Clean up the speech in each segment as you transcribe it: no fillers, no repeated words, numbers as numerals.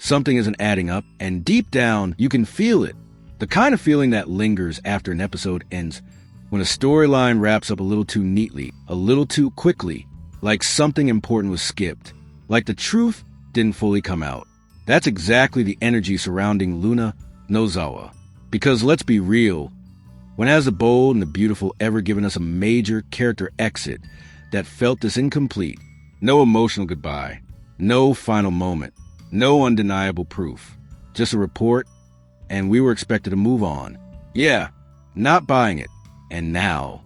Something isn't adding up, and deep down, you can feel it. The kind of feeling that lingers after an episode ends, when a storyline wraps up a little too neatly, a little too quickly, like something important was skipped, like the truth didn't fully come out. That's exactly the energy surrounding Luna Nozawa. Because let's be real, when has the bold and the beautiful ever given us a major character exit that felt this incomplete? No emotional goodbye, no final moment, no undeniable proof, just a report, and we were expected to move on. Yeah, not buying it. And now,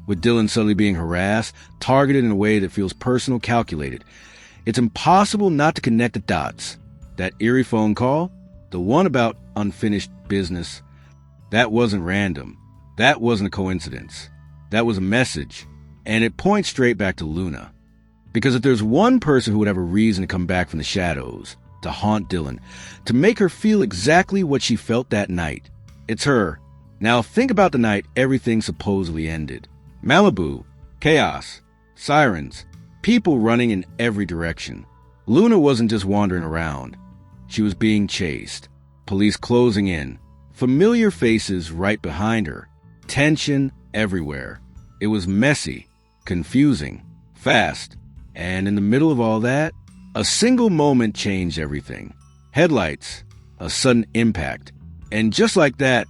with Dylan suddenly being harassed, targeted in a way that feels personal, calculated, it's impossible not to connect the dots. That eerie phone call, the one about unfinished business, that wasn't random. That wasn't a coincidence. That was a message. And it points straight back to Luna. Because if there's one person who would have a reason to come back from the shadows, to haunt Dylan, to make her feel exactly what she felt that night, it's her. Now think about the night everything supposedly ended. Malibu, chaos, sirens, people running in every direction. Luna wasn't just wandering around. She was being chased. Police closing in. Familiar faces right behind her. Tension everywhere. It was messy, confusing, fast. And in the middle of all that, a single moment changed everything. Headlights, a sudden impact. And just like that,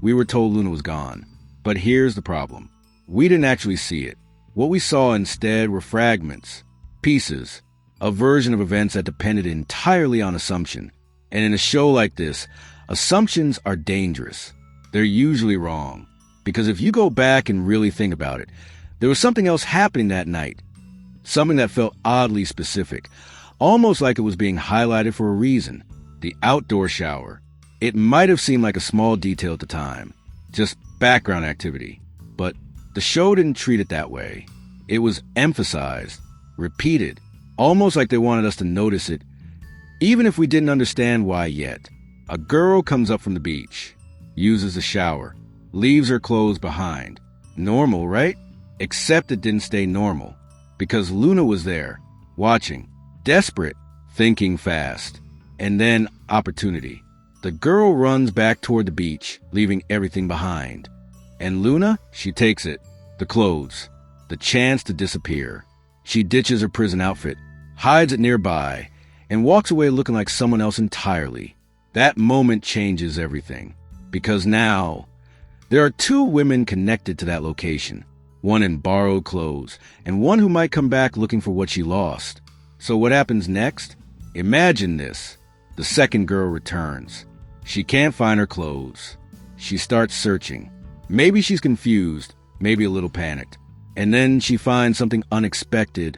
we were told Luna was gone. But here's the problem. We didn't actually see it. What we saw instead were fragments, pieces, a version of events that depended entirely on assumption. And in a show like this, assumptions are dangerous. They're usually wrong. Because if you go back and really think about it, there was something else happening that night. Something that felt oddly specific, almost like it was being highlighted for a reason. The outdoor shower. It might have seemed like a small detail at the time, just background activity. But the show didn't treat it that way. It was emphasized, repeated, almost like they wanted us to notice it, even if we didn't understand why yet. A girl comes up from the beach, uses the shower, leaves her clothes behind. Normal, right? Except it didn't stay normal. Because Luna was there, watching, desperate, thinking fast. And then opportunity. The girl runs back toward the beach, leaving everything behind. And Luna, she takes it. The clothes. The chance to disappear. She ditches her prison outfit, hides it nearby, and walks away looking like someone else entirely. That moment changes everything. Because now, there are two women connected to that location. One in borrowed clothes, and one who might come back looking for what she lost. So what happens next? Imagine this. The second girl returns. She can't find her clothes. She starts searching. Maybe she's confused, maybe a little panicked. And then she finds something unexpected,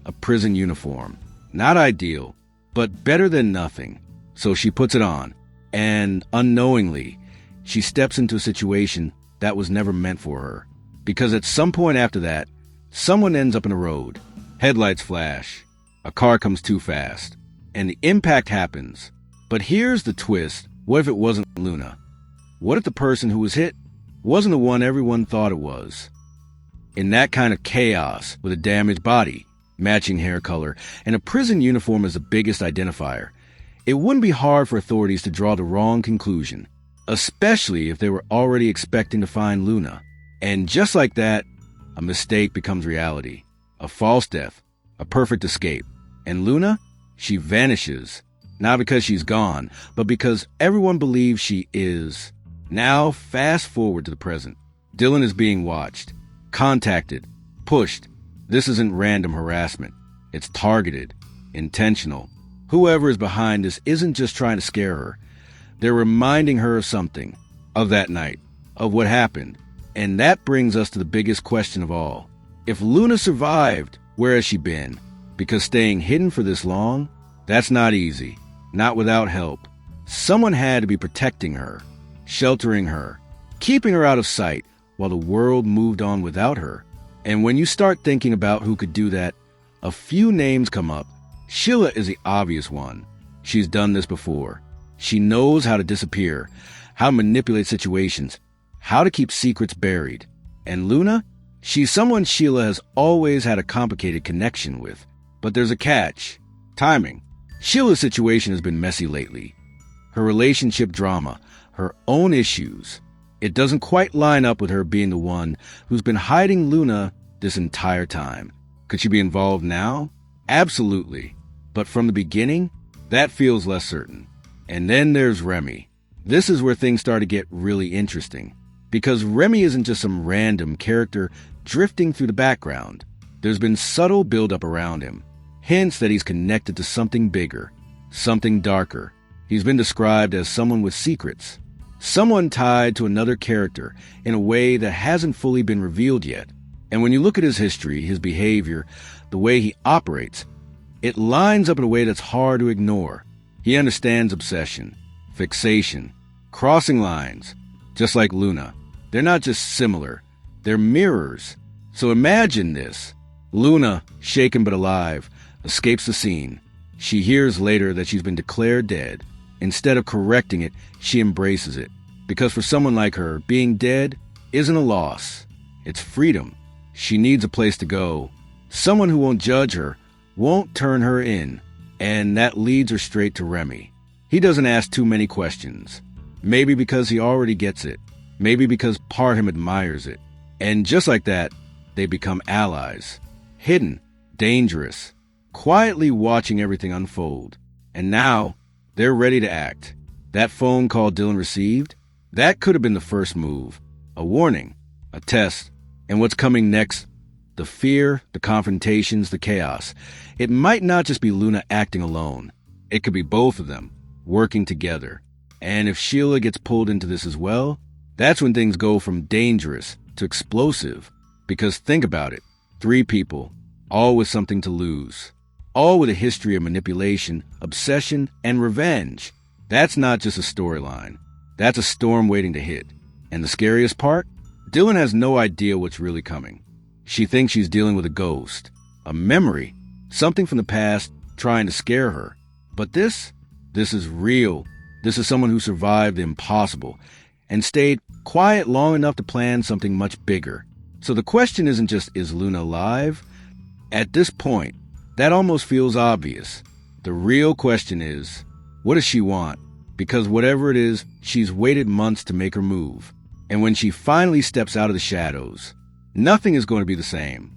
a prison uniform. Not ideal, but better than nothing. So she puts it on, and unknowingly, she steps into a situation that was never meant for her. Because at some point after that, someone ends up in the road. Headlights flash. A car comes too fast. And the impact happens. But here's the twist. What if it wasn't Luna? What if the person who was hit wasn't the one everyone thought it was? In that kind of chaos, with a damaged body, matching hair color, and a prison uniform as the biggest identifier, it wouldn't be hard for authorities to draw the wrong conclusion, especially if they were already expecting to find Luna. And just like that, a mistake becomes reality. A false death, a perfect escape. And Luna, she vanishes. Not because she's gone, but because everyone believes she is. Now, fast forward to the present. Dylan is being watched, contacted, pushed. This isn't random harassment. It's targeted, intentional. Whoever is behind this isn't just trying to scare her. They're reminding her of something, of that night, of what happened. And that brings us to the biggest question of all. If Luna survived, where has she been? Because staying hidden for this long, that's not easy. Not without help. Someone had to be protecting her, sheltering her, keeping her out of sight while the world moved on without her. And when you start thinking about who could do that, a few names come up. Sheila is the obvious one. She's done this before. She knows how to disappear, how to manipulate situations, how to keep secrets buried. And Luna? She's someone Sheila has always had a complicated connection with. But there's a catch. Timing. Sheila's situation has been messy lately. Her relationship drama, her own issues. It doesn't quite line up with her being the one who's been hiding Luna this entire time. Could she be involved now? Absolutely. But from the beginning, that feels less certain. And then there's Remy. This is where things start to get really interesting. Because Remy isn't just some random character drifting through the background. There's been subtle buildup around him. Hints that he's connected to something bigger, something darker. He's been described as someone with secrets. Someone tied to another character in a way that hasn't fully been revealed yet. And when you look at his history, his behavior, the way he operates, it lines up in a way that's hard to ignore. He understands obsession, fixation, crossing lines, just like Luna. They're not just similar, they're mirrors. So imagine this. Luna, shaken but alive, escapes the scene. She hears later that she's been declared dead. Instead of correcting it, she embraces it. Because for someone like her, being dead isn't a loss. It's freedom. She needs a place to go. Someone who won't judge her, won't turn her in. And that leads her straight to Remy. He doesn't ask too many questions. Maybe because he already gets it. Maybe because part of him admires it. And just like that, they become allies. Hidden, dangerous, quietly watching everything unfold. And now, they're ready to act. That phone call Dylan received, that could have been the first move. A warning, a test, and what's coming next, the fear, the confrontations, the chaos. It might not just be Luna acting alone. It could be both of them, working together. And if Sheila gets pulled into this as well, that's when things go from dangerous to explosive. Because think about it, 3 people, all with something to lose. All with a history of manipulation, obsession, and revenge. That's not just a storyline. That's a storm waiting to hit. And the scariest part? Dylan has no idea what's really coming. She thinks she's dealing with a ghost, a memory, something from the past trying to scare her. But this is real. This is someone who survived the impossible and stayed quiet long enough to plan something much bigger. So the question isn't just, is Luna alive? At this point, that almost feels obvious. The real question is, what does she want? Because whatever it is, she's waited months to make her move. And when she finally steps out of the shadows, nothing is going to be the same.